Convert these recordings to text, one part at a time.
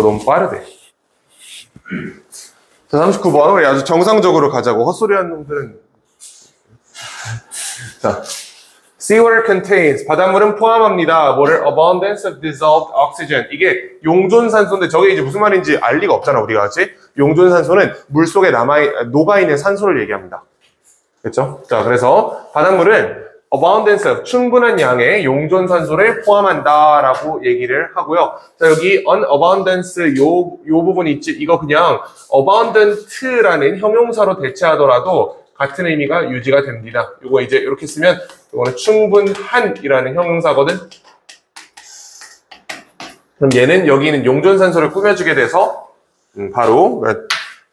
너무 빠르대. 자, 39번. 우리 아주 정상적으로 가자고. 헛소리하는 놈들은. 자, seawater contains. 바닷물은 포함합니다. 뭐를? abundance of dissolved oxygen. 이게 용존산소인데 저게 이제 무슨 말인지 알 리가 없잖아, 우리가. 그치? 용존산소는 물 속에 녹아있는 산소를 얘기합니다. 그렇죠? 자, 그래서 바닷물은 abundance of 충분한 양의 용존산소를 포함한다라고 얘기를 하고요. 자, 여기 unabundance 요 부분 있지? 이거 그냥 abundant라는 형용사로 대체하더라도 같은 의미가 유지가 됩니다. 요거 이제 이렇게 쓰면 이거는 충분한이라는 형용사거든. 그럼 얘는 여기는 용존산소를 꾸며주게 돼서 바로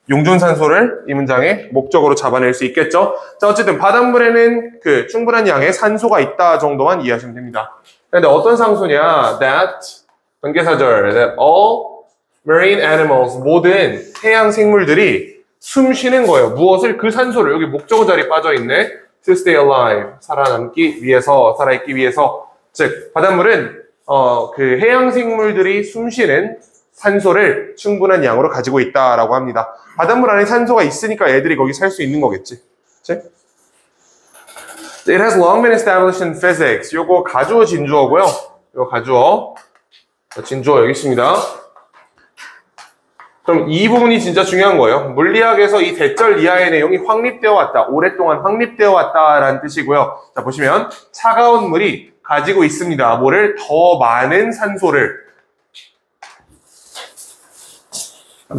용존산소를 이 문장의 목적으로 잡아낼 수 있겠죠. 자, 어쨌든 바닷물에는 그 충분한 양의 산소가 있다 정도만 이해하시면 됩니다. 근데 어떤 산소냐? That 관계사절 that all marine animals 모든 해양 생물들이 숨 쉬는 거예요. 무엇을? 그 산소를. 여기 목적어 자리에 빠져있네. To stay alive. 살아남기 위해서, 살아있기 위해서. 즉, 바닷물은 그 해양 생물들이 숨 쉬는 산소를 충분한 양으로 가지고 있다라고 합니다. 바닷물 안에 산소가 있으니까 애들이 거기 살 수 있는 거겠지. 그치? It has long been established in physics. 요거 가주어 진주어고요. 요거 가주어. 진주어 여기 있습니다. 그럼 이 부분이 진짜 중요한 거예요. 물리학에서 이 대절 이하의 내용이 확립되어 왔다. 오랫동안 확립되어 왔다라는 뜻이고요. 자, 보시면 차가운 물이 가지고 있습니다. 뭐를? 더 많은 산소를.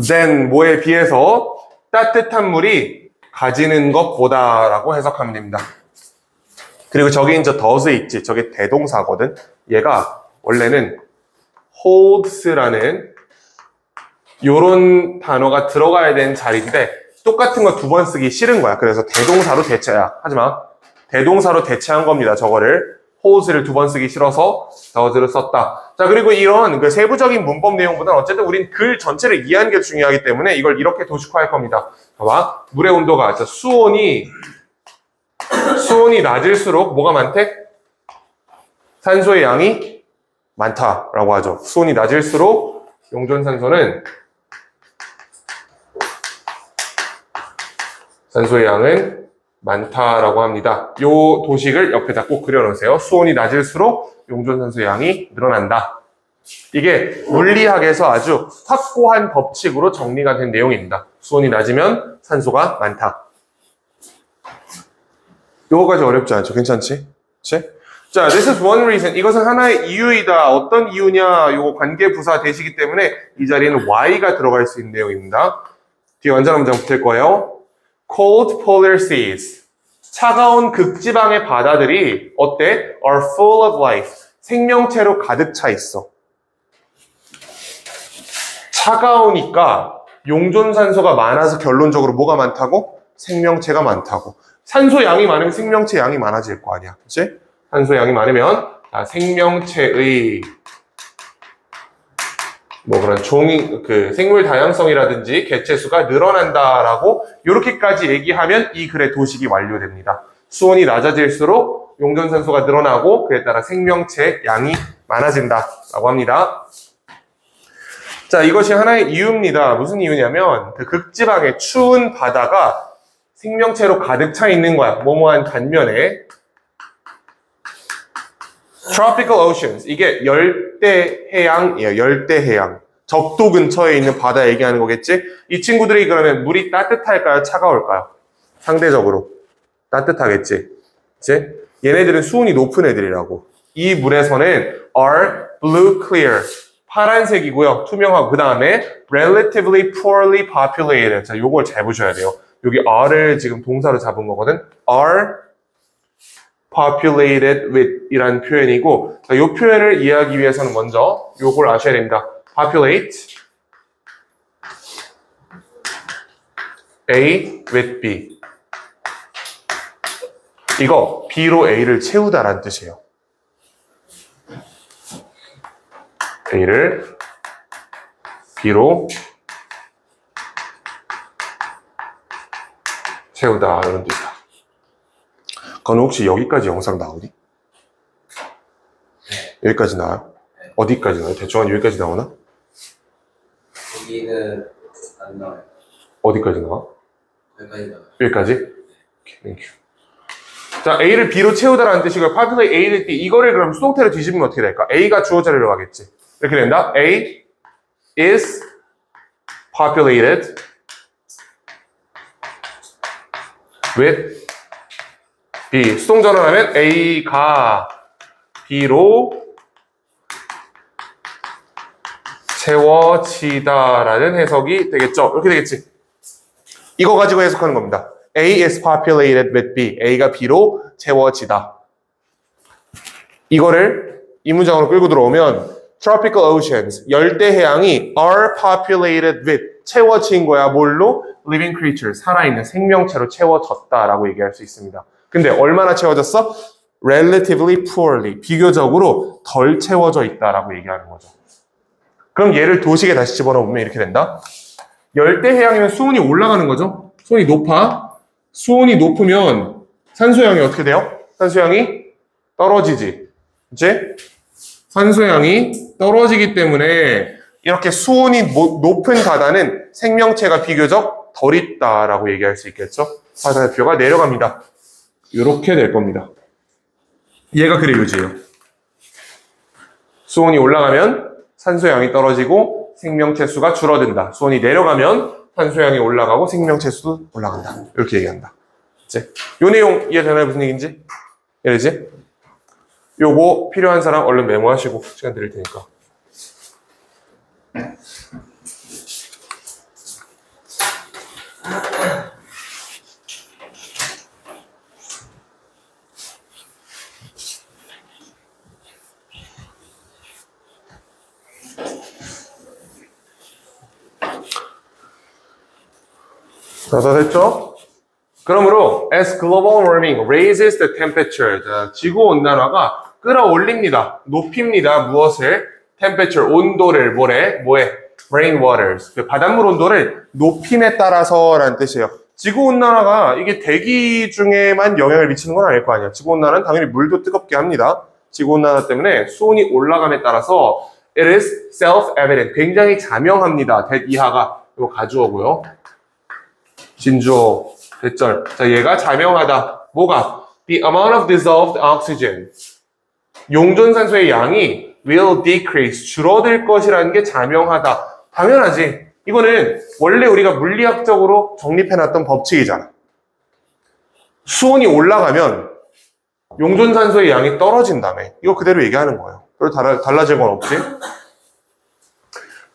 then 뭐에 비해서 따뜻한 물이 가지는 것보다라고 해석하면 됩니다. 그리고 저기 이제 does 있지. 저게 대동사거든. 얘가 원래는 holds라는 요런 단어가 들어가야 되는 자리인데 똑같은 거 두 번 쓰기 싫은 거야. 그래서 대동사로 대체야. 하지만 대동사로 대체한 겁니다. 저거를 holds를 두 번 쓰기 싫어서 does를 썼다. 자, 그리고 이런 그 세부적인 문법 내용보다는 어쨌든 우린 글 전체를 이해하는 게 중요하기 때문에 이걸 이렇게 도식화할 겁니다. 봐봐. 물의 온도가 수온이 낮을수록 뭐가 많대? 산소의 양이 많다라고 하죠. 수온이 낮을수록 용존산소는 산소의 양은 많다라고 합니다. 요 도식을 옆에다 꼭 그려놓으세요. 수온이 낮을수록 용존산소의 양이 늘어난다. 이게 물리학에서 아주 확고한 법칙으로 정리가 된 내용입니다. 수온이 낮으면 산소가 많다. 요거까지 어렵지 않죠? 괜찮지? 그치? 자, this is one reason. 이것은 하나의 이유이다. 어떤 이유냐? 요거 관계부사 되시기 때문에 이 자리에는 y가 들어갈 수 있는 내용입니다. 뒤에 완전한 문장 붙을 거예요. Cold polar seas. 차가운 극지방의 바다들이 어때? Are full of life. 생명체로 가득 차 있어. 차가우니까 용존산소가 많아서 결론적으로 뭐가 많다고? 생명체가 많다고. 산소 양이 많으면 생명체 양이 많아질 거 아니야. 그치? 산소 양이 많으면 생명체의 뭐 그런 생물 다양성이라든지 개체수가 늘어난다라고 이렇게까지 얘기하면 이 글의 도식이 완료됩니다. 수온이 낮아질수록 용존산소가 늘어나고 그에 따라 생명체 양이 많아진다라고 합니다. 자, 이것이 하나의 이유입니다. 무슨 이유냐면 그 극지방의 추운 바다가 생명체로 가득 차 있는 거야. 뭐뭐한 단면에. Tropical oceans. 이게 열대 해양이에요. 열대 해양. 적도 근처에 있는 바다 얘기하는 거겠지? 이 친구들이 그러면 물이 따뜻할까요? 차가울까요? 상대적으로. 따뜻하겠지? 그치? 얘네들은 수온이 높은 애들이라고. 이 물에서는 are blue clear. 파란색이고요. 투명하고. 그 다음에 relatively poorly populated. 자, 요걸 잘 보셔야 돼요. 여기 are를 지금 동사로 잡은 거거든. are populated with 이라는 표현이고, 이 표현을 이해하기 위해서는 먼저 요걸 아셔야 됩니다. populate A with B. 이거 B로 A를 채우다라는 뜻이에요. A를 B로 채우다 이런 뜻이다. 그건 혹시 여기까지 영상 나오니? 여기까지 나와요? 어디까지 나와요? 대충 한 여기까지 나오나? 여기는 안 나와요. 어디까지 나와? 여기까지 나와요. 여기까지? 오케이, 땡큐. 자, A를 B로 채우다라는 뜻이고요. populate A를 B. 이거를 그럼 수동태로 뒤집으면 어떻게 될까? A가 주어 자리로 가겠지. 이렇게 된다. A is populated with B. 수동전환하면 A가 B로 채워지다라는 해석이 되겠죠. 이렇게 되겠지. 이거 가지고 해석하는 겁니다. A is populated with B. A가 B로 채워지다. 이거를 이 문장으로 끌고 들어오면 tropical oceans, 열대 해양이 are populated with, 채워진 거야. 뭘로? living creatures, 살아있는 생명체로 채워졌다라고 얘기할 수 있습니다. 근데 얼마나 채워졌어? relatively poorly, 비교적으로 덜 채워져 있다라고 얘기하는 거죠. 그럼 얘를 도식에 다시 집어넣으면 이렇게 된다. 열대 해양이면 수온이 올라가는 거죠. 수온이 높아. 수온이 높으면 산소양이 어떻게 돼요? 산소양이 떨어지지. 그치? 산소양이 떨어지기 때문에 이렇게 수온이 높은 바다는 생명체가 비교적 덜 있다라고 얘기할 수 있겠죠. 바다표가 내려갑니다. 이렇게 될 겁니다. 얘가 그래 요지예요. 수온이 올라가면 산소양이 떨어지고 생명체 수가 줄어든다. 수온이 내려가면 산소양이 올라가고 생명체 수도 올라간다. 이렇게 얘기한다. 이제 요 내용 이해되나요? 무슨 얘기인지? 이해되지? 요거 필요한 사람 얼른 메모하시고 시간 드릴 테니까. 다 됐죠? 그러므로 as global warming raises the temperature, 지구온난화가 끌어올립니다. 높입니다. 무엇을? temperature, 온도를 뭐해? rain waters, 그 바닷물 온도를 높임에 따라서라는 뜻이에요. 지구온난화가 이게 대기 중에만 영향을 미치는 건 아닐 거 아니야. 지구온난화는 당연히 물도 뜨겁게 합니다. 지구온난화 때문에 수온이 올라감에 따라서 it is self-evident, 굉장히 자명합니다. that 이하가 이거 가주어고요. 진주어, 대절. 자, 얘가 자명하다. 뭐가? The amount of dissolved oxygen. 용존산소의 양이 will decrease. 줄어들 것이라는 게 자명하다. 당연하지. 이거는 원래 우리가 물리학적으로 정립해놨던 법칙이잖아. 수온이 올라가면 용존산소의 양이 떨어진다며. 이거 그대로 얘기하는 거예요. 별로 달라질 건 없지.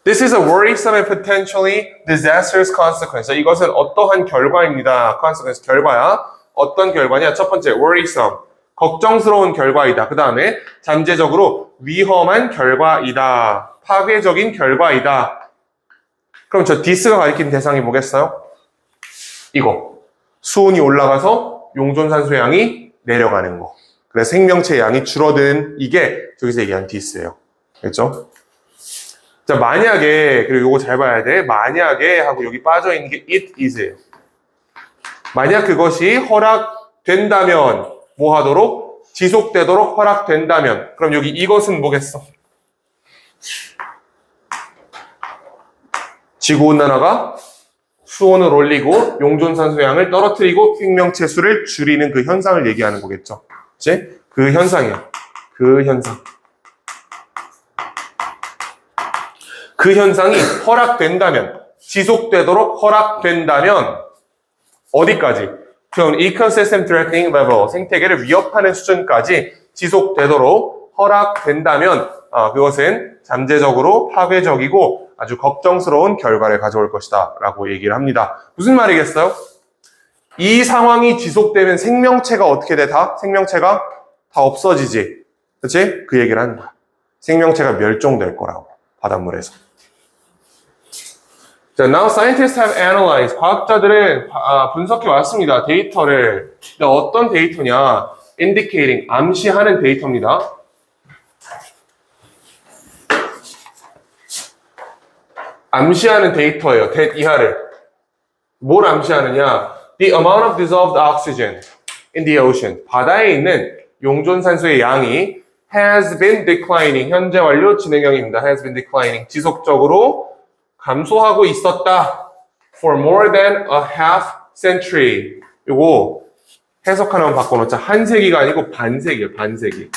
This is a worrisome and potentially disastrous consequence. 이것은 어떠한 결과입니다. consequence, 결과야. 어떤 결과냐? 첫 번째, worrisome. 걱정스러운 결과이다. 그 다음에 잠재적으로 위험한 결과이다. 파괴적인 결과이다. 그럼 저 this가 가리킨 대상이 뭐겠어요? 이거. 수온이 올라가서 용존산소 양이 내려가는 거. 그래서 생명체 양이 줄어든 이게 저기서 얘기한 this예요. 그렇죠? 자, 만약에, 그리고 요거 잘 봐야 돼. 만약에 하고 여기 빠져있는 게 it is예요. 만약 그것이 허락된다면, 뭐 하도록? 지속되도록 허락된다면. 그럼 여기 이것은 뭐겠어? 지구온난화가 수온을 올리고 용존산소 양을 떨어뜨리고 생명체 수를 줄이는 그 현상을 얘기하는 거겠죠. 그치? 그 현상이야. 그 현상. 그 현상이 허락된다면, 지속되도록 허락된다면 어디까지? 그럼 ecosystem threatening level, 생태계를 위협하는 수준까지 지속되도록 허락된다면 그것은 잠재적으로 파괴적이고 아주 걱정스러운 결과를 가져올 것이다 라고 얘기를 합니다. 무슨 말이겠어요? 이 상황이 지속되면 생명체가 어떻게 돼? 생명체가 다 없어지지. 그치? 그 얘기를 하는 거야. 생명체가 멸종될 거라고, 바닷물에서. 자, now scientists have analyzed. 과학자들은 분석해 왔습니다. 데이터를. 근데 어떤 데이터냐? indicating, 암시하는 데이터입니다. 암시하는 데이터예요. that 이하를. 뭘 암시하느냐? The amount of dissolved oxygen in the ocean. 바다에 있는 용존산소의 양이 has been declining. 현재 완료 진행형입니다. has been declining. 지속적으로 감소하고 있었다. For more than a half century. 요거 해석 하나만 바꿔놓자. 한 세기가 아니고 반세기예요. 반세기.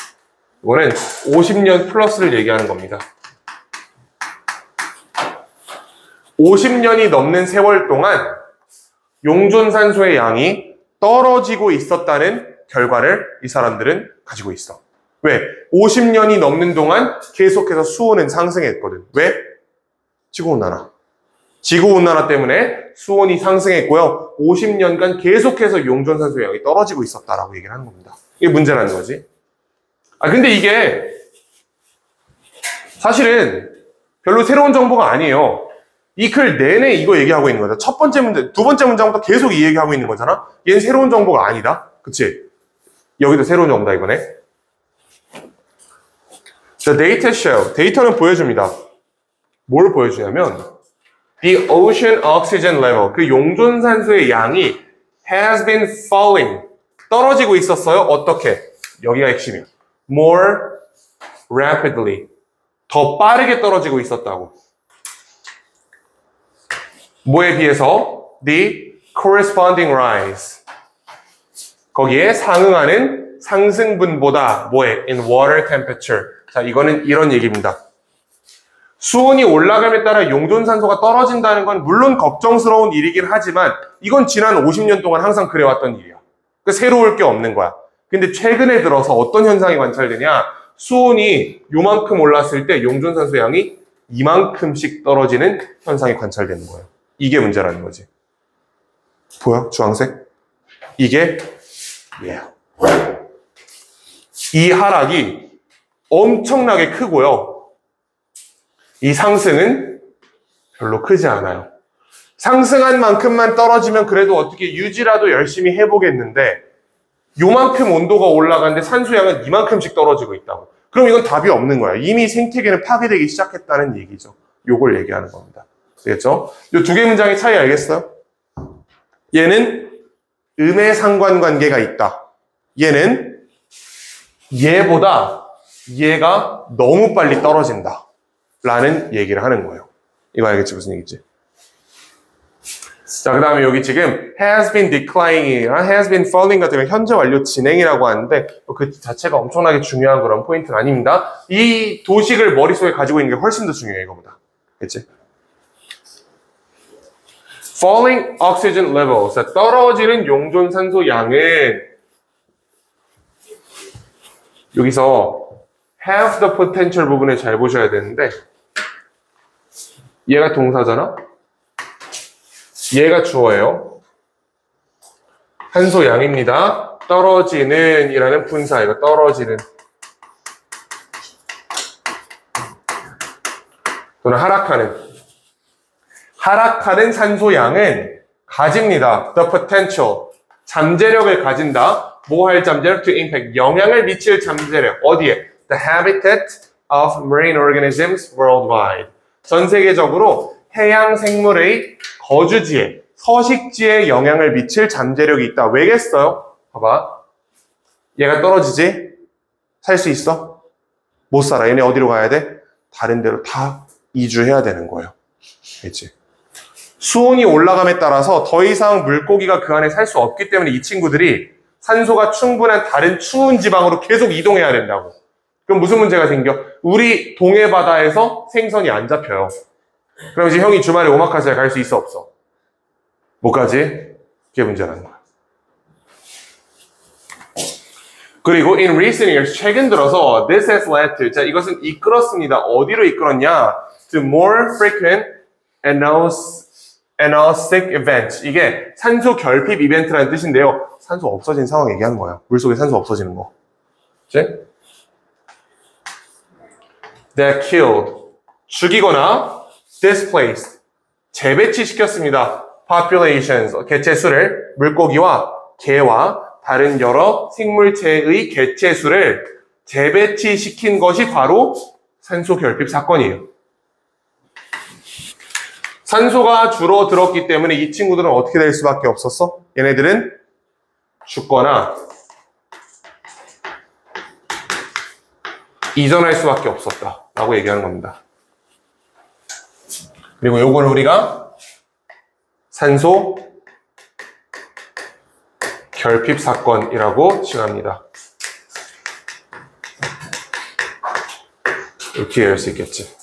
이거는 50년 플러스를 얘기하는 겁니다. 50년이 넘는 세월 동안 용존산소의 양이 떨어지고 있었다는 결과를 이 사람들은 가지고 있어. 왜? 50년이 넘는 동안 계속해서 수온은 상승했거든. 왜? 지구온난화. 지구온난화 때문에 수온이 상승했고요. 50년간 계속해서 용존산소의 양이 떨어지고 있었다라고 얘기를 하는 겁니다. 이게 문제라는 거지. 근데 이게 사실은 별로 새로운 정보가 아니에요. 이 글 내내 이거 얘기하고 있는 거죠. 첫 번째 문제, 두 번째 문장부터 계속 이 얘기하고 있는 거잖아. 얘는 새로운 정보가 아니다. 그치? 여기도 새로운 정보다 이거네. The data show. 데이터는 보여줍니다. 뭘 보여주냐면 The ocean oxygen level. 그 용존산소의 양이 has been falling. 떨어지고 있었어요. 어떻게? 여기가 핵심이야. More rapidly. 더 빠르게 떨어지고 있었다고. 뭐에 비해서? The corresponding rise. 거기에 상응하는 상승분보다 뭐에? In water temperature. 자, 이거는 이런 얘기입니다. 수온이 올라감에 따라 용존산소가 떨어진다는 건 물론 걱정스러운 일이긴 하지만 이건 지난 50년 동안 항상 그래왔던 일이야. 그 새로울 게 없는 거야. 근데 최근에 들어서 어떤 현상이 관찰되냐? 수온이 요만큼 올랐을 때 용존산소 양이 이만큼씩 떨어지는 현상이 관찰되는 거예요. 이게 문제라는 거지. 보여? 주황색? 이게 이 하락이 엄청나게 크고요. 이 상승은 별로 크지 않아요. 상승한 만큼만 떨어지면 그래도 어떻게 유지라도 열심히 해보겠는데 요만큼 온도가 올라가는데 산소양은 이만큼씩 떨어지고 있다고. 그럼 이건 답이 없는 거야. 이미 생태계는 파괴되기 시작했다는 얘기죠. 요걸 얘기하는 겁니다. 알겠죠? 요 두 개 문장의 차이 알겠어요? 얘는 음의 상관관계가 있다. 얘는 얘보다 얘가 너무 빨리 떨어진다. 라는 얘기를 하는 거예요. 이거 알겠지? 무슨 얘기지? 자, 그 다음에 여기 지금 has been declining이랑 has been falling 같은 건 현재 완료 진행이라고 하는데 그 자체가 엄청나게 중요한 그런 포인트는 아닙니다. 이 도식을 머릿속에 가지고 있는 게 훨씬 더 중요해, 이거보다. 그치? Falling oxygen levels. 떨어지는 용존산소 양은 여기서 have the potential 부분을 잘 보셔야 되는데 얘가 동사잖아? 얘가 주어예요. 산소 양입니다. 떨어지는 이라는 분사예요. 떨어지는. 또는 하락하는. 하락하는 산소 양은 가집니다. The potential. 잠재력을 가진다. 뭐 할 잠재력? To impact. 영향을 미칠 잠재력. 어디에? The habitat of marine organisms worldwide. 전 세계적으로 해양 생물의 거주지에, 서식지에 영향을 미칠 잠재력이 있다. 왜겠어요? 봐봐. 얘가 떨어지지? 살 수 있어? 못 살아. 얘네 어디로 가야 돼? 다른 데로 다 이주해야 되는 거예요. 알지? 수온이 올라감에 따라서 더 이상 물고기가 그 안에 살 수 없기 때문에 이 친구들이 산소가 충분한 다른 추운 지방으로 계속 이동해야 된다고. 그럼 무슨 문제가 생겨? 우리 동해 바다에서 생선이 안 잡혀요. 그럼 이제 형이 주말에 오마카세에 갈 수 있어, 없어? 못 가지? 그게 문제라는 거야. 그리고 in recent years, 최근 들어서 this has led to, 자, 이것은 이끌었습니다. 어디로 이끌었냐? To more frequent anostic events. 이게 산소 결핍 이벤트라는 뜻인데요. 산소 없어진 상황 얘기하는 거야. 물속에 산소 없어지는 거. 그치? That killed. 죽이거나 displaced. 재배치시켰습니다. populations. 개체수를 물고기와 개와 다른 여러 생물체의 개체수를 재배치시킨 것이 바로 산소 결핍 사건이에요. 산소가 줄어들었기 때문에 이 친구들은 어떻게 될 수밖에 없었어? 얘네들은 죽거나 이전할 수밖에 없었다 라고 얘기하는 겁니다. 그리고 요거를 우리가 산소 결핍 사건이라고 칭합니다. 이렇게 이해할 수 있겠지.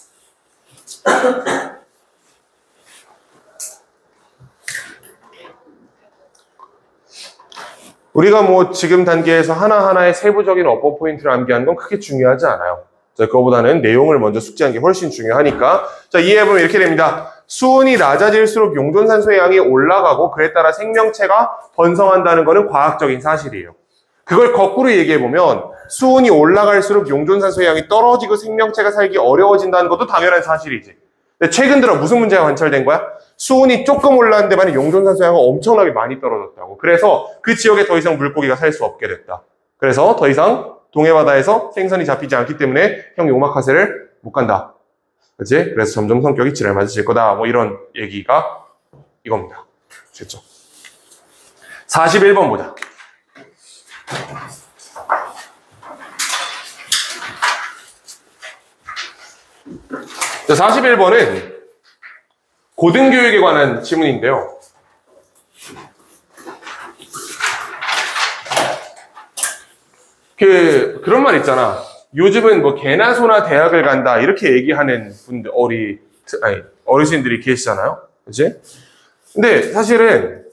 우리가 뭐 지금 단계에서 하나하나의 세부적인 어법 포인트를 암기하는 건 크게 중요하지 않아요. 자, 그거보다는 내용을 먼저 숙지하는 게 훨씬 중요하니까. 자, 이해해보면 이렇게 됩니다. 수온이 낮아질수록 용존산소의 양이 올라가고 그에 따라 생명체가 번성한다는 것은 과학적인 사실이에요. 그걸 거꾸로 얘기해보면 수온이 올라갈수록 용존산소의 양이 떨어지고 생명체가 살기 어려워진다는 것도 당연한 사실이지. 근데 최근 들어 무슨 문제가 관찰된 거야? 수온이 조금 올랐는데 만약 용존산소 양이 엄청나게 많이 떨어졌다고. 그래서 그 지역에 더 이상 물고기가 살 수 없게 됐다. 그래서 더 이상 동해바다에서 생선이 잡히지 않기 때문에 형 오마카세를 못 간다. 그치? 그래서 점점 성격이 지랄맞으실 거다. 뭐 이런 얘기가 이겁니다. 됐죠? 41번 보자. 자, 41번은 고등교육에 관한 지문인데요. 그런 말 있잖아. 요즘은 뭐 개나 소나 대학을 간다 이렇게 얘기하는 분들 어르신들이 계시잖아요. 그치? 근데 사실은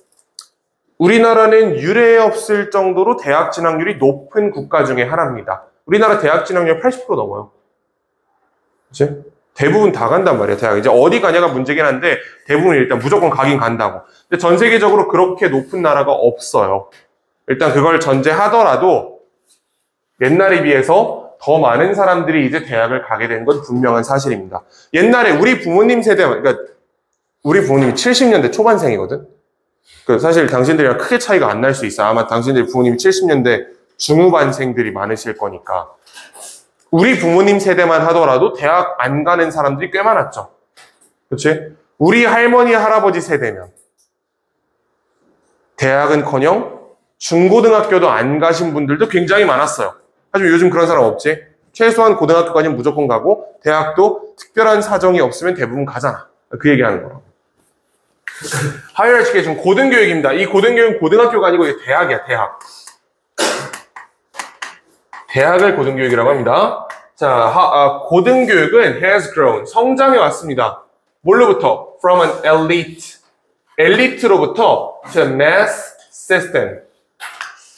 우리나라는 유례 없을 정도로 대학 진학률이 높은 국가 중에 하나입니다. 우리나라 대학 진학률 80% 넘어요. 그치? 대부분 다 간단 말이야, 대학. 이제 어디 가냐가 문제긴 한데 대부분 일단 무조건 가긴 간다고. 근데 전 세계적으로 그렇게 높은 나라가 없어요. 일단 그걸 전제하더라도 옛날에 비해서 더 많은 사람들이 이제 대학을 가게 된 건 분명한 사실입니다. 옛날에 우리 부모님 세대만, 그러니까 우리 부모님이 70년대 초반생이거든? 사실 당신들이랑 크게 차이가 안 날 수 있어. 아마 당신들 부모님이 70년대 중후반생들이 많으실 거니까. 우리 부모님 세대만 하더라도 대학 안 가는 사람들이 꽤 많았죠. 그치? 우리 할머니, 할아버지 세대면 대학은커녕 중고등학교도 안 가신 분들도 굉장히 많았어요. 하지만 요즘 그런 사람 없지? 최소한 고등학교까지는 무조건 가고 대학도 특별한 사정이 없으면 대부분 가잖아. 그 얘기하는 거라고. Higher Education, 고등교육입니다. 이 고등교육은 고등학교가 아니고 이게 대학이야, 대학. 대학을 고등교육이라고 합니다. 자, 고등교육은 has grown, 성장해 왔습니다. 뭘로부터? From an elite. 엘리트로부터 to mass system.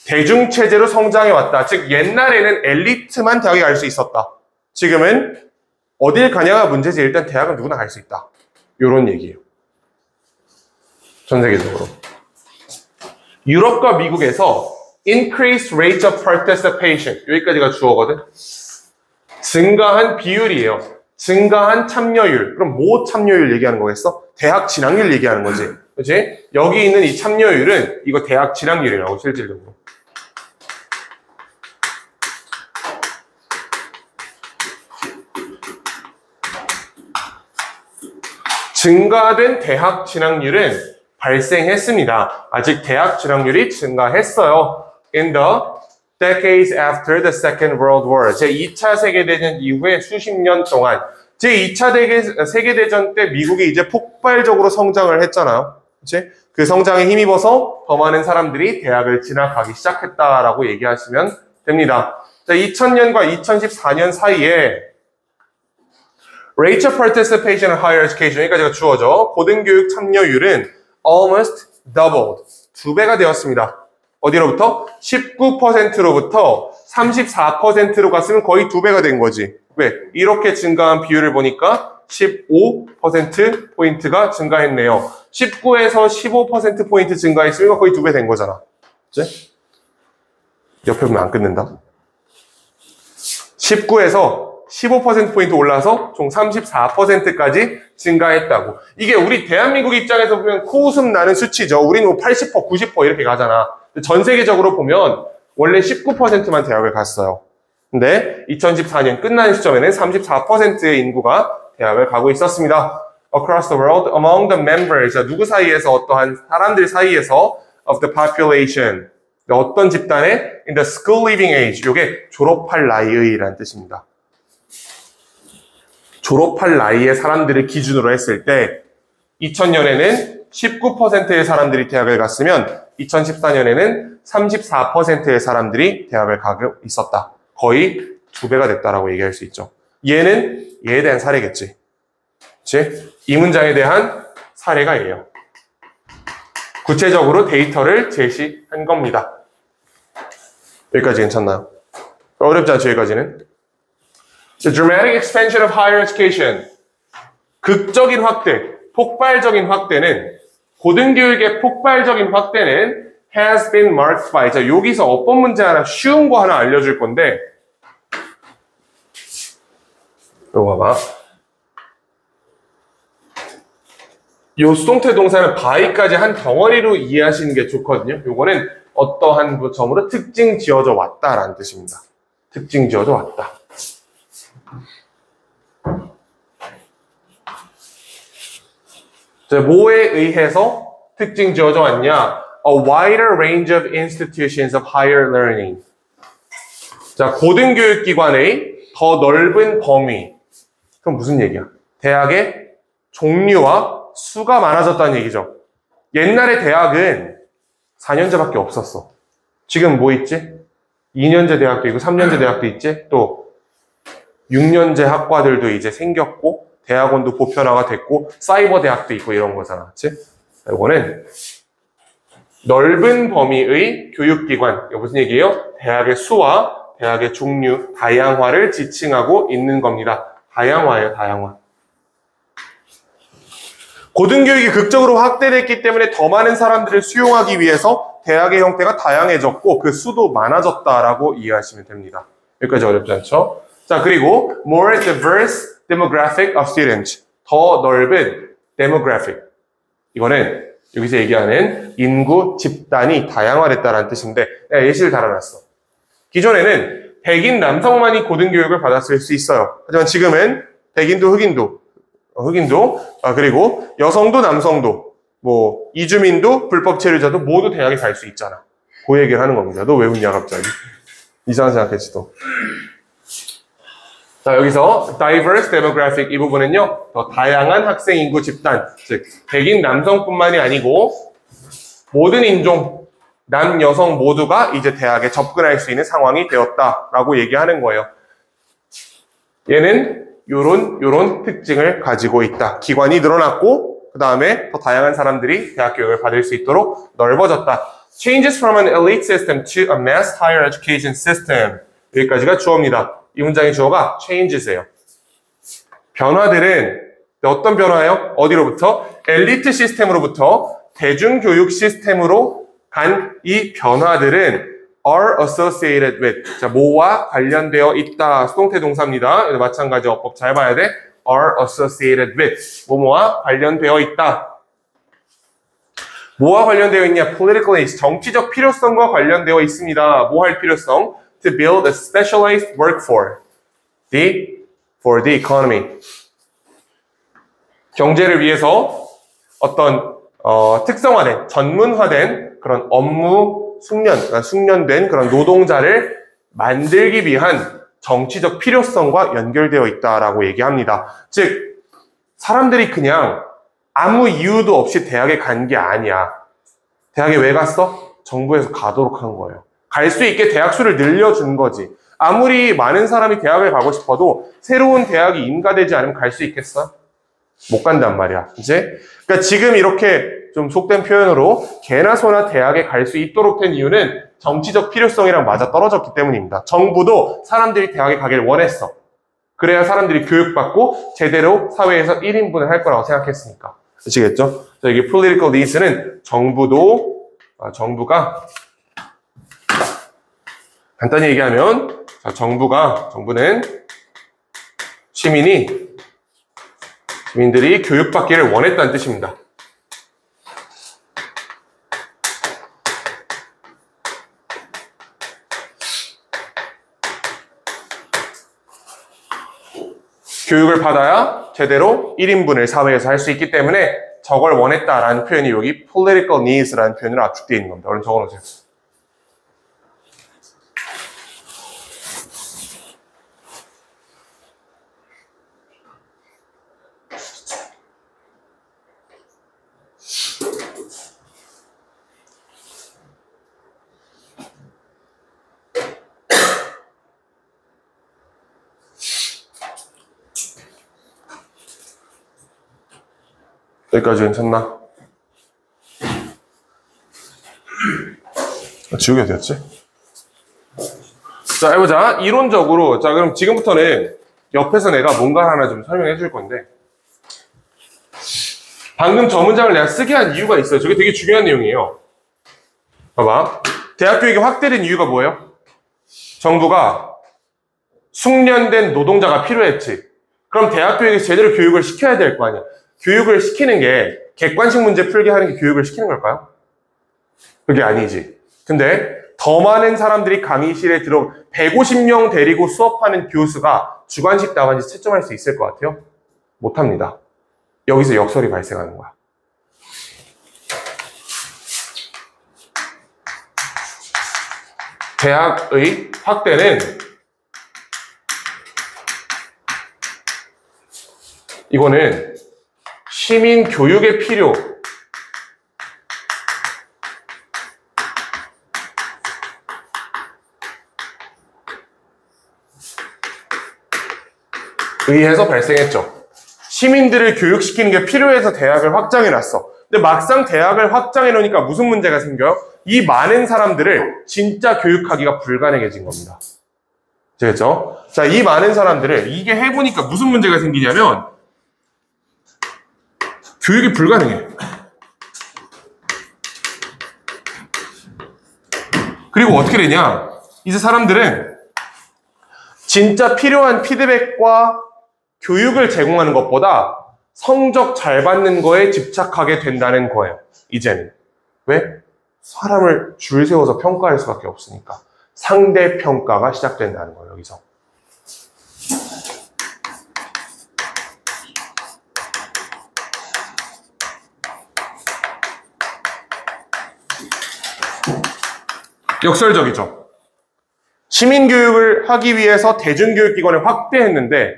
대중체제로 성장해 왔다. 즉, 옛날에는 엘리트만 대학에 갈 수 있었다. 지금은 어딜 가냐가 문제지 일단 대학은 누구나 갈 수 있다. 요런 얘기예요. 전 세계적으로. 유럽과 미국에서 increased rate of participation. 여기까지가 주어거든. 증가한 비율이에요. 증가한 참여율. 그럼 뭐 참여율 얘기하는 거겠어? 대학 진학률 얘기하는 거지. 그치? 여기 있는 이 참여율은 이거 대학 진학률이라고 실질적으로. 증가된 대학 진학률은 발생했습니다. 아직 대학 진학률이 증가했어요. In the decades after the Second World War. 제2차 세계대전 이후에 수십 년 동안 제2차 세계대전 때 미국이 이제 폭발적으로 성장을 했잖아요. 그치? 그 성장에 힘입어서 더 많은 사람들이 대학을 진학하기 시작했다라고 얘기하시면 됩니다. 자, 2000년과 2014년 사이에 Rate of Participation in Higher Education, 여기까지가 주어져. 고등교육 참여율은 almost doubled. 2배가 되었습니다. 어디로부터? 19%로부터 34%로 갔으면 거의 2배가 된 거지. 왜? 이렇게 증가한 비율을 보니까 15%포인트가 증가했네요. 19에서 15%포인트 증가했으면 거의 2배 된 거잖아. 그치? 옆에 보면 안 끊는다. 19에서 15%포인트 올라서 총 34%까지 증가했다고. 이게 우리 대한민국 입장에서 보면 코웃음 나는 수치죠. 우리는 뭐 80%, 90% 이렇게 가잖아. 전 세계적으로 보면 원래 19%만 대학을 갔어요. 근데 2014년 끝나는 시점에는 34%의 인구가 대학을 가고 있었습니다. Across the world, among the members, 누구 사이에서 어떠한 사람들 사이에서 of the population, 어떤 집단에 in the school leaving age, 이게 졸업할 나이의라는 뜻입니다. 졸업할 나이의 사람들을 기준으로 했을 때 2000년에는 19%의 사람들이 대학을 갔으면 2014년에는 34%의 사람들이 대학을 가고 있었다. 거의 2배가 됐다라고 얘기할 수 있죠. 얘는 얘에 대한 사례겠지. 그치? 이 문장에 대한 사례가 얘예요. 구체적으로 데이터를 제시한 겁니다. 여기까지 괜찮나요? 어렵지 않죠, 여기까지는? The dramatic expansion of higher education. 극적인 확대, 폭발적인 확대는, 고등교육의 폭발적인 확대는 has been marked by. 자, 여기서 어법 문제 하나, 쉬운 거 하나 알려줄 건데, 이거 봐봐. 요 수동태 동사는 by까지 한 덩어리로 이해하시는 게 좋거든요. 요거는 어떠한 점으로 특징 지어져 왔다라는 뜻입니다. 특징 지어져 왔다. 자, 뭐에 의해서 특징 지어져 왔냐? A wider range of institutions of higher learning. 자, 고등교육기관의 더 넓은 범위. 그럼 무슨 얘기야? 대학의 종류와 수가 많아졌다는 얘기죠. 옛날에 대학은 4년제밖에 없었어. 지금 뭐 있지? 2년제 대학도 있고 3년제 대학도 있지? 또 6년제 학과들도 이제 생겼고 대학원도 보편화가 됐고 사이버 대학도 있고 이런 거잖아. 그치? 이거는 넓은 범위의 교육기관. 이거 무슨 얘기예요? 대학의 수와 대학의 종류, 다양화를 지칭하고 있는 겁니다. 다양화예요, 다양화. 고등교육이 극적으로 확대됐기 때문에 더 많은 사람들을 수용하기 위해서 대학의 형태가 다양해졌고 그 수도 많아졌다라고 이해하시면 됩니다. 여기까지 어렵지 않죠? 자, 그리고 more diverse demographic of students. 더 넓은 demographic. 이거는 여기서 얘기하는 인구 집단이 다양화됐다는 뜻인데 내가 예시를 달아놨어. 기존에는 백인 남성만이 고등교육을 받았을 수 있어요. 하지만 지금은 백인도 흑인도 그리고 여성도 남성도 뭐 이주민도 불법 체류자도 모두 대학에 갈 수 있잖아. 그 얘기를 하는 겁니다. 너 왜 웃냐 갑자기? 이상한 생각했지 또. 자, 여기서 diverse demographic 이 부분은요. 더 다양한 학생 인구 집단, 즉 백인 남성뿐만이 아니고 모든 인종, 남, 여성 모두가 이제 대학에 접근할 수 있는 상황이 되었다라고 얘기하는 거예요. 얘는 요런 특징을 가지고 있다. 기관이 늘어났고 그 다음에 더 다양한 사람들이 대학 교육을 받을 수 있도록 넓어졌다. Changes from an elite system to a mass higher education system. 여기까지가 주어입니다. 이 문장의 주어가 changes예요. 변화들은 어떤 변화예요? 어디로부터? 엘리트 시스템으로부터 대중교육 시스템으로 간 이 변화들은 are associated with. 자, 뭐와 관련되어 있다. 수동태 동사입니다. 마찬가지 어법 잘 봐야 돼. are associated with. 뭐뭐와 관련되어 있다. 뭐와 관련되어 있냐? political needs. 정치적 필요성과 관련되어 있습니다. 뭐 할 필요성? To build a specialized workforce. For the economy. 경제를 위해서 어떤 특성화된, 전문화된 그런 업무 숙련된 그런 노동자를 만들기 위한 정치적 필요성과 연결되어 있다라고 얘기합니다. 즉, 사람들이 그냥 아무 이유도 없이 대학에 간 게 아니야. 대학에 왜 갔어? 정부에서 가도록 한 거예요. 갈 수 있게 대학 수를 늘려준 거지. 아무리 많은 사람이 대학을 가고 싶어도 새로운 대학이 인가되지 않으면 갈 수 있겠어? 못 간단 말이야. 이제? 그러니까 지금 이렇게 좀 속된 표현으로 개나 소나 대학에 갈 수 있도록 된 이유는 정치적 필요성이랑 맞아 떨어졌기 때문입니다. 정부도 사람들이 대학에 가길 원했어. 그래야 사람들이 교육받고 제대로 사회에서 1인분을 할 거라고 생각했으니까. 아시겠죠? 자, 여기 political needs는 정부가 간단히 얘기하면 자, 정부는 시민들이 교육받기를 원했다는 뜻입니다. 교육을 받아야 제대로 1인분을 사회에서 할 수 있기 때문에 저걸 원했다라는 표현이 여기 political needs라는 표현으로 압축되어 있는 겁니다. 얼른 적어놓으세요. 여기까지 괜찮나? 지우개 어디였지? 자, 해보자. 이론적으로. 자, 그럼 지금부터는 옆에서 내가 뭔가 하나 좀 설명해 줄 건데. 방금 저 문장을 내가 쓰게 한 이유가 있어요. 저게 되게 중요한 내용이에요. 봐봐. 대학 교육이 확대된 이유가 뭐예요? 정부가 숙련된 노동자가 필요했지. 그럼 대학 교육에서 제대로 교육을 시켜야 될 거 아니야. 교육을 시키는 게 객관식 문제 풀게 하는 게 교육을 시키는 걸까요? 그게 아니지. 근데 더 많은 사람들이 강의실에 150명 데리고 수업하는 교수가 주관식 답안지 채점할 수 있을 것 같아요? 못합니다. 여기서 역설이 발생하는 거야. 대학의 확대는 이거는 시민 교육의 필요, 의해서 발생했죠. 시민들을 교육시키는 게 필요해서 대학을 확장해놨어. 근데 막상 대학을 확장해놓으니까 무슨 문제가 생겨요? 이 많은 사람들을 진짜 교육하기가 불가능해진 겁니다. 되겠죠? 자, 이 많은 사람들을 이게 해보니까 무슨 문제가 생기냐면 교육이 불가능해. 그리고 어떻게 되냐? 이제 사람들은 진짜 필요한 피드백과 교육을 제공하는 것보다 성적 잘 받는 거에 집착하게 된다는 거예요. 이제는. 왜? 사람을 줄 세워서 평가할 수밖에 없으니까. 상대평가가 시작된다는 거예요, 여기서. 역설적이죠. 시민교육을 하기 위해서 대중교육기관을 확대했는데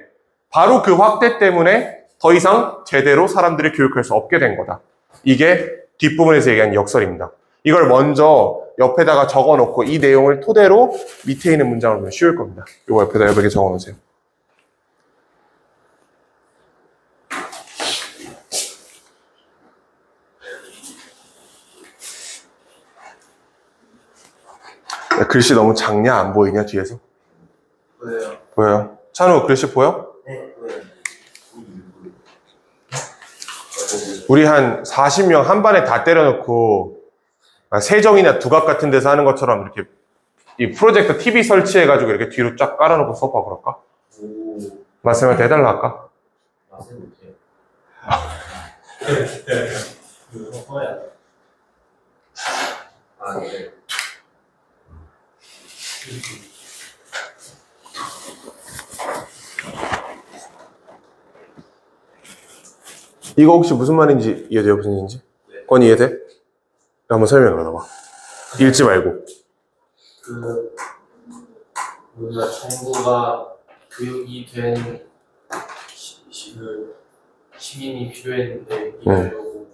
바로 그 확대 때문에 더 이상 제대로 사람들을 교육할 수 없게 된 거다. 이게 뒷부분에서 얘기한 역설입니다. 이걸 먼저 옆에다가 적어놓고 이 내용을 토대로 밑에 있는 문장을 보면 쉬울 겁니다. 이거 옆에다 이렇게 적어놓으세요. 야, 글씨 너무 작냐? 안 보이냐? 뒤에서? 보여요. 보여요? 찬우 글씨 보여? 네, 보여요. 우리 한 40명 한 반에 다 때려놓고 세정이나 두각 같은 데서 하는 것처럼 이렇게 이 프로젝터 TV 설치해가지고 이렇게 뒤로 쫙 깔아놓고 수업하고 그럴까? 오, 말씀을 해달라 할까? 맛은 못해요. 그거 허야. 아, 네. 이거 혹시 무슨 말인지 이해돼요? 무슨 얘기인지? 네. 건이 이해돼? 한번 설명을 해봐. 읽지 말고. 우리가 정부가 교육이 된 시민이 필요했는데 이러려고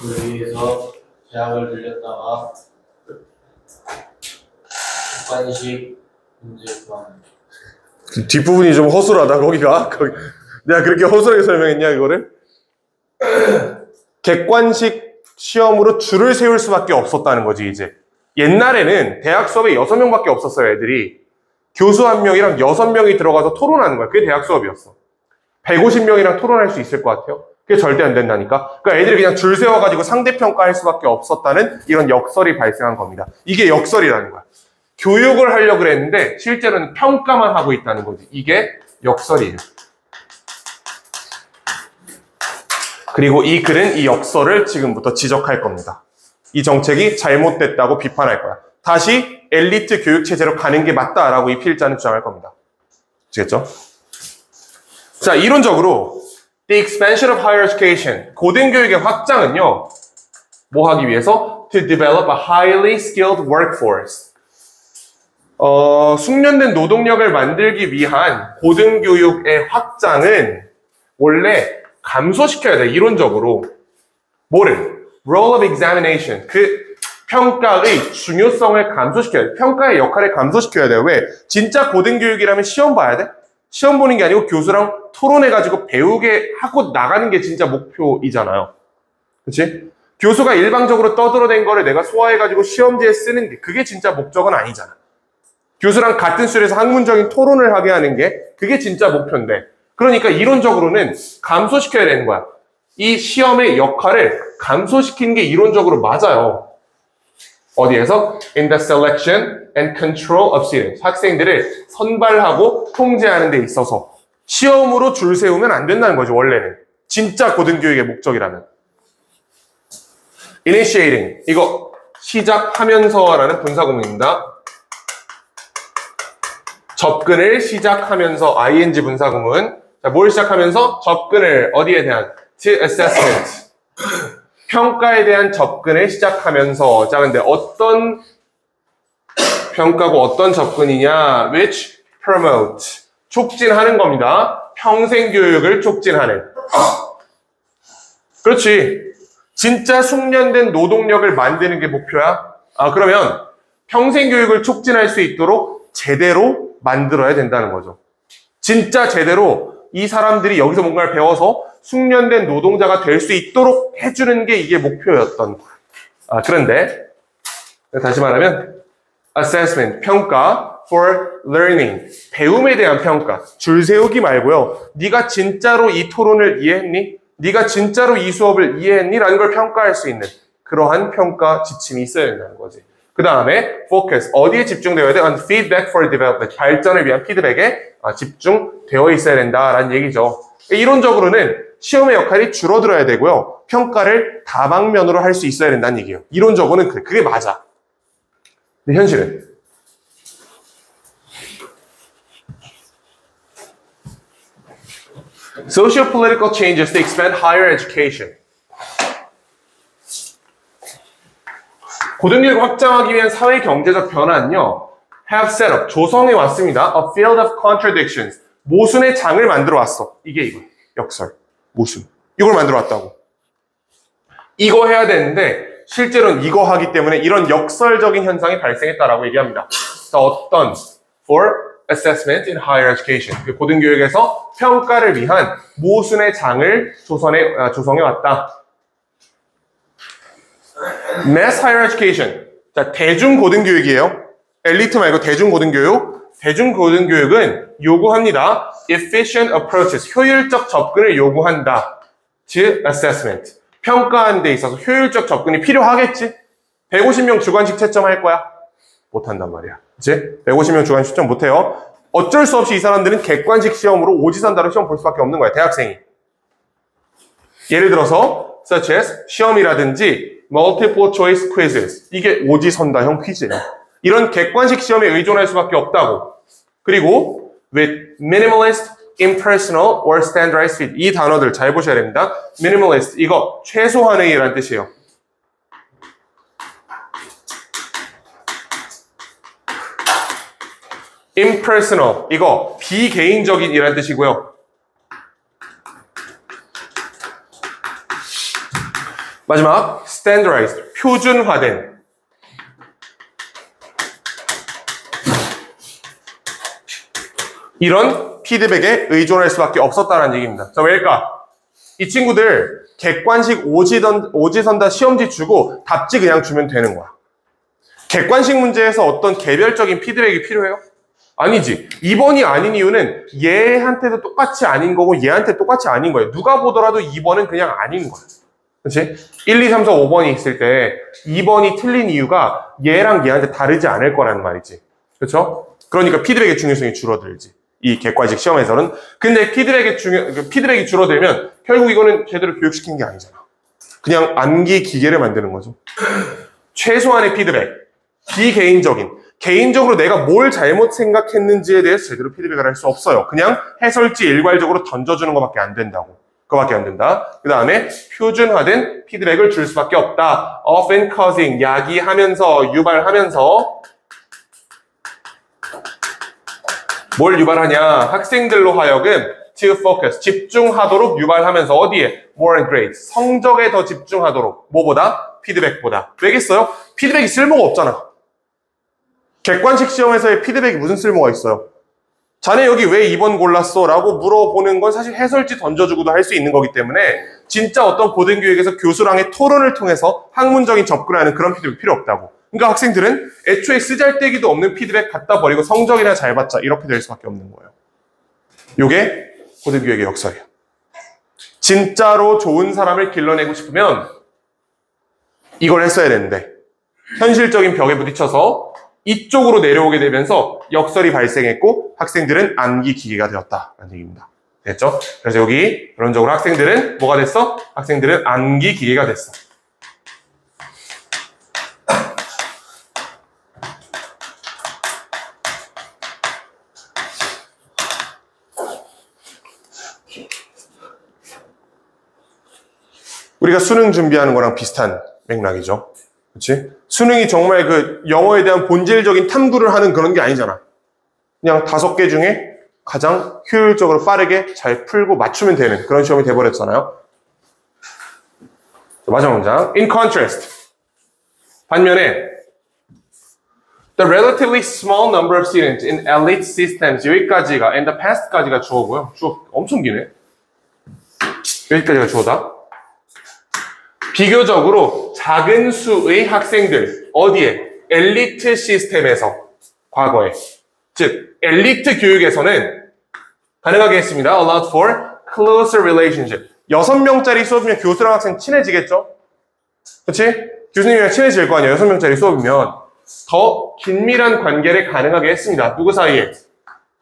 그걸 위해서 대학을 늘렸다가 객관식 문제만 그 뒷부분이 좀 허술하다, 거기가. 내가 그렇게 허술하게 설명했냐, 이거를? 객관식 시험으로 줄을 세울 수밖에 없었다는 거지, 이제. 옛날에는 대학 수업에 6명밖에 없었어요, 애들이. 교수 1명이랑 6명이 들어가서 토론하는 거야. 그게 대학 수업이었어. 150명이랑 토론할 수 있을 것 같아요? 그게 절대 안 된다니까? 그러니까 애들이 그냥 줄 세워가지고 상대평가할 수밖에 없었다는 이런 역설이 발생한 겁니다. 이게 역설이라는 거야. 교육을 하려고 그랬는데 실제로는 평가만 하고 있다는 거지. 이게 역설이에요. 그리고 이 글은 이 역설을 지금부터 지적할 겁니다. 이 정책이 잘못됐다고 비판할 거야. 다시 엘리트 교육체제로 가는 게 맞다라고 이 필자는 주장할 겁니다. 아시겠죠? 자, 이론적으로 The expansion of higher education, 고등교육의 확장은요, 뭐 하기 위해서? To develop a highly skilled workforce. 숙련된 노동력을 만들기 위한 고등교육의 확장은 원래 감소시켜야 돼, 이론적으로. 뭐를? Role of examination. 그 평가의 중요성을 감소시켜야 돼. 평가의 역할을 감소시켜야 돼. 왜? 진짜 고등교육이라면 시험 봐야 돼? 시험 보는 게 아니고 교수랑 토론해가지고 배우게 하고 나가는 게 진짜 목표이잖아요. 그치? 교수가 일방적으로 떠들어낸 거를 내가 소화해가지고 시험지에 쓰는 게 그게 진짜 목적은 아니잖아. 교수랑 같은 수련에서 학문적인 토론을 하게 하는 게 그게 진짜 목표인데, 그러니까 이론적으로는 감소시켜야 되는 거야. 이 시험의 역할을 감소시키는 게 이론적으로 맞아요. 어디에서? In the selection and control of students. 학생들을 선발하고 통제하는 데 있어서 시험으로 줄 세우면 안 된다는 거죠, 원래는. 진짜 고등교육의 목적이라면. Initiating. 이거 시작하면서라는 분사구문입니다. 접근을 시작하면서 ing 분사구문. 자, 뭘 시작하면서? 접근을 어디에 대한? To assessment. 평가에 대한 접근을 시작하면서. 자, 근데 어떤 평가고 어떤 접근이냐? Which promote. 촉진하는 겁니다. 평생교육을 촉진하는. 그렇지. 진짜 숙련된 노동력을 만드는 게 목표야? 그러면 평생교육을 촉진할 수 있도록 제대로 만들어야 된다는 거죠. 진짜 제대로 이 사람들이 여기서 뭔가를 배워서 숙련된 노동자가 될 수 있도록 해주는 게 이게 목표였던 거야. 그런데 다시 말하면 assessment, 평가 for learning, 배움에 대한 평가. 줄 세우기 말고요. 네가 진짜로 이 토론을 이해했니? 네가 진짜로 이 수업을 이해했니? 라는 걸 평가할 수 있는 그러한 평가 지침이 있어야 된다는 거지. 그 다음에 focus, 어디에 집중되어야 돼? On feedback for development, 발전을 위한 피드백에 집중되어 있어야 된다라는 얘기죠. 이론적으로는 시험의 역할이 줄어들어야 되고요. 평가를 다방면으로 할 수 있어야 된다는 얘기예요. 이론적으로는 그게 맞아. 근데 현실은 Socio-political changes to expand higher education. 고등교육을 확장하기 위한 사회 경제적 변화는요, have set up, 조성해 왔습니다. A field of contradictions. 모순의 장을 만들어 왔어. 이거. 역설. 모순. 이걸 만들어 왔다고. 이거 해야 되는데, 실제로는 이거 하기 때문에 이런 역설적인 현상이 발생했다라고 얘기합니다. 자, 어떤, for assessment in higher education. 고등교육에서 평가를 위한 모순의 장을 조성해 왔다. Mass higher education. 자, 대중고등교육이에요. 엘리트 말고 대중고등교육. 대중고등교육은 요구합니다. Efficient approaches. 효율적 접근을 요구한다. to assessment. 평가하는 데 있어서 효율적 접근이 필요하겠지? 150명 주관식 채점할 거야? 못한단 말이야. 그치? 150명 주관식 채점 못해요. 어쩔 수 없이 이 사람들은 객관식 시험으로 오지선다로 시험 볼 수밖에 없는 거야. 대학생이. 예를 들어서 such as 시험이라든지 multiple choice quizzes. 이게 오지선다형 퀴즈예요. 이런 객관식 시험에 의존할 수밖에 없다고. 그리고 with minimalist, impersonal, or standardized feed. 이 단어들 잘 보셔야 됩니다. minimalist, 이거 최소한의라는 뜻이에요. impersonal, 이거 비개인적인이라는 뜻이고요. 마지막 standardized, 표준화된. 이런 피드백에 의존할 수밖에 없었다는 얘기입니다. 자, 왜일까? 이 친구들 객관식 오지선다 시험지 주고 답지 그냥 주면 되는 거야. 객관식 문제에서 어떤 개별적인 피드백이 필요해요? 아니지. 2번이 아닌 이유는 얘한테도 똑같이 아닌 거고 얘한테 똑같이 아닌 거예요. 누가 보더라도 2번은 그냥 아닌 거야. 그렇지? 1, 2, 3, 4, 5번이 있을 때 2번이 틀린 이유가 얘랑 얘한테 다르지 않을 거라는 말이지. 그렇죠? 그러니까 피드백의 중요성이 줄어들지. 이 객관식 시험에서는. 근데 피드백이 줄어들면 결국 이거는 제대로 교육시킨 게 아니잖아. 그냥 암기 기계를 만드는 거죠. 최소한의 피드백. 비개인적인. 개인적으로 내가 뭘 잘못 생각했는지에 대해서 제대로 피드백을 할 수 없어요. 그냥 해설지 일괄적으로 던져주는 것밖에 안 된다고. 그거밖에 안 된다. 그 다음에 표준화된 피드백을 줄 수밖에 없다. often causing, 야기하면서, 유발하면서. 뭘 유발하냐? 학생들로 하여금 to focus, 집중하도록 유발하면서 어디에? more on grades, 성적에 더 집중하도록. 뭐보다? 피드백보다. 왜겠어요? 피드백이 쓸모가 없잖아. 객관식 시험에서의 피드백이 무슨 쓸모가 있어요? 자네 여기 왜 2번 골랐어? 라고 물어보는 건 사실 해설지 던져주고도 할 수 있는 거기 때문에 진짜 어떤 고등교육에서 교수랑의 토론을 통해서 학문적인 접근을 하는 그런 피드백 필요 없다고. 그러니까 학생들은 애초에 쓰잘데기도 없는 피드백 갖다 버리고 성적이나 잘 받자 이렇게 될 수밖에 없는 거예요. 요게 고등교육의 역설이에요. 진짜로 좋은 사람을 길러내고 싶으면 이걸 했어야 되는데 현실적인 벽에 부딪혀서 이쪽으로 내려오게 되면서 역설이 발생했고 학생들은 암기 기계가 되었다라는 얘기입니다. 됐죠? 그래서 여기 결론적으로 학생들은 뭐가 됐어? 학생들은 암기 기계가 됐어. 우리가 수능 준비하는 거랑 비슷한 맥락이죠. 그렇지? 수능이 정말 그 영어에 대한 본질적인 탐구를 하는 그런 게 아니잖아. 그냥 5개 중에 가장 효율적으로 빠르게 잘 풀고 맞추면 되는 그런 시험이 돼버렸잖아요. 마지막 문장. In contrast. 반면에 the relatively small number of students in elite systems 여기까지가 and the past까지가 주어고요. 주어 엄청 기네. 여기까지가 주어다. 비교적으로 작은 수의 학생들 어디에? 엘리트 시스템에서 과거에 즉 엘리트 교육에서는 가능하게 했습니다. Allowed for closer relationship 6명짜리 수업이면 교수랑 학생 친해지겠죠? 그렇지? 교수님이랑 친해질 거 아니에요. 6명짜리 수업이면 더 긴밀한 관계를 가능하게 했습니다. 누구 사이에?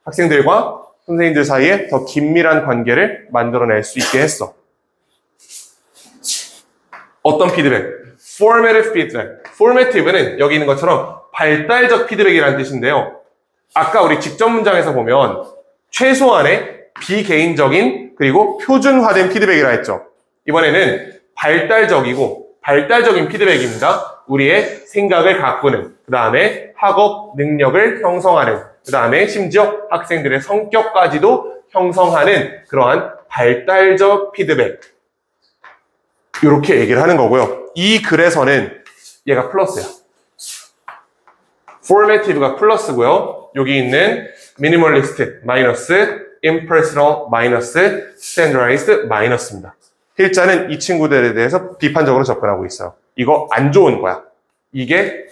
학생들과 선생님들 사이에 더 긴밀한 관계를 만들어낼 수 있게 했어. 어떤 피드백? Formative feedback. Formative는 여기 있는 것처럼 발달적 피드백이라는 뜻인데요. 아까 우리 직접 문장에서 보면 최소한의 비개인적인 그리고 표준화된 피드백이라 했죠. 이번에는 발달적인 피드백입니다. 우리의 생각을 가꾸는, 그 다음에 학업 능력을 형성하는, 그 다음에 심지어 학생들의 성격까지도 형성하는 그러한 발달적 피드백. 이렇게 얘기를 하는 거고요. 이 글에서는 얘가 플러스야. formative가 플러스고요. 여기 있는 minimalist 마이너스, impersonal 마이너스, standardized 마이너스입니다. 필자는 이 친구들에 대해서 비판적으로 접근하고 있어요. 이거 안 좋은 거야. 이게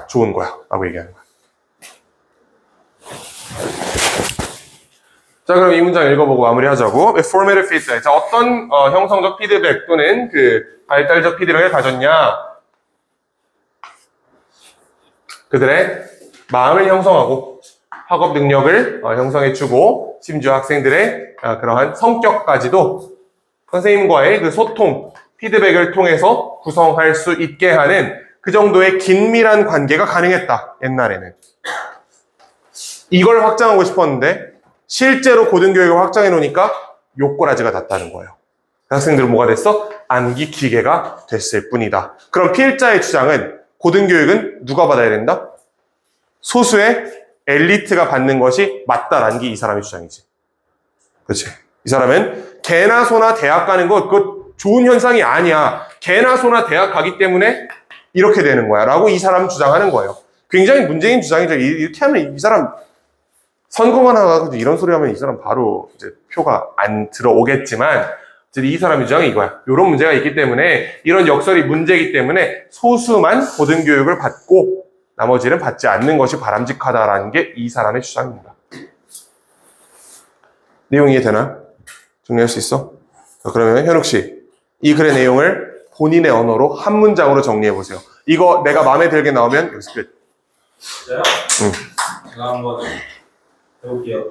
좋은 거야. 라고 얘기하는 거야. 자, 그럼 이 문장 읽어보고 마무리하자고. formative feedback. 자, 어떤 형성적 피드백 또는 그 발달적 피드백을 가졌냐? 그들의 마음을 형성하고 학업 능력을 형성해주고 심지어 학생들의 그러한 성격까지도 선생님과의 그 소통, 피드백을 통해서 구성할 수 있게 하는 그 정도의 긴밀한 관계가 가능했다. 옛날에는. 이걸 확장하고 싶었는데 실제로 고등교육을 확장해 놓으니까 요꼬라지가 났다는 거예요. 학생들은 뭐가 됐어? 암기 기계가 됐을 뿐이다. 그럼 필자의 주장은 고등교육은 누가 받아야 된다? 소수의 엘리트가 받는 것이 맞다라는 게 이 사람의 주장이지. 그렇지? 이 사람은 개나 소나 대학 가는 거 그거 좋은 현상이 아니야. 개나 소나 대학 가기 때문에 이렇게 되는 거야. 라고 이 사람은 주장하는 거예요. 굉장히 문제인 주장이죠. 이렇게 하면 이 사람 선거만 하고 이런 소리 하면 이 사람 바로 이제 표가 안 들어오겠지만 이 사람의 주장이 이거야. 이런 문제가 있기 때문에 이런 역설이 문제이기 때문에 소수만 고등교육을 받고 나머지는 받지 않는 것이 바람직하다라는 게 이 사람의 주장입니다. 내용 이해되나? 정리할 수 있어? 자, 그러면 현욱 씨, 이 글의 내용을 본인의 언어로 한 문장으로 정리해 보세요. 이거 내가 마음에 들게 나오면 여기서 끝. 진짜요? 응. 제가 한번 해볼게요.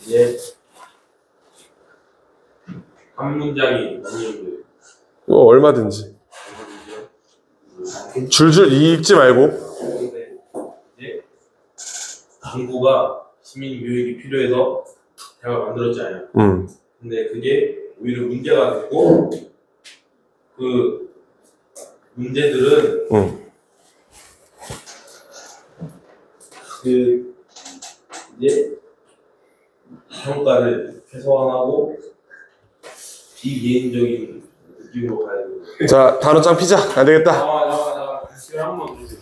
이제 한 문장이 어느 정도예요? 이거 얼마든지. 줄줄 읽지 말고. 이제 정부가 시민 교육이 필요해서 대학을 만들었잖아요. 근데 그게 오히려 문제가 됐고 그 문제들은 그 이제 평가를 최소화하고 비개인적인 느낌으로 가야 돼요. 자, 단어장 피자. 안 되겠다. 잠깐만. 한번 주세요.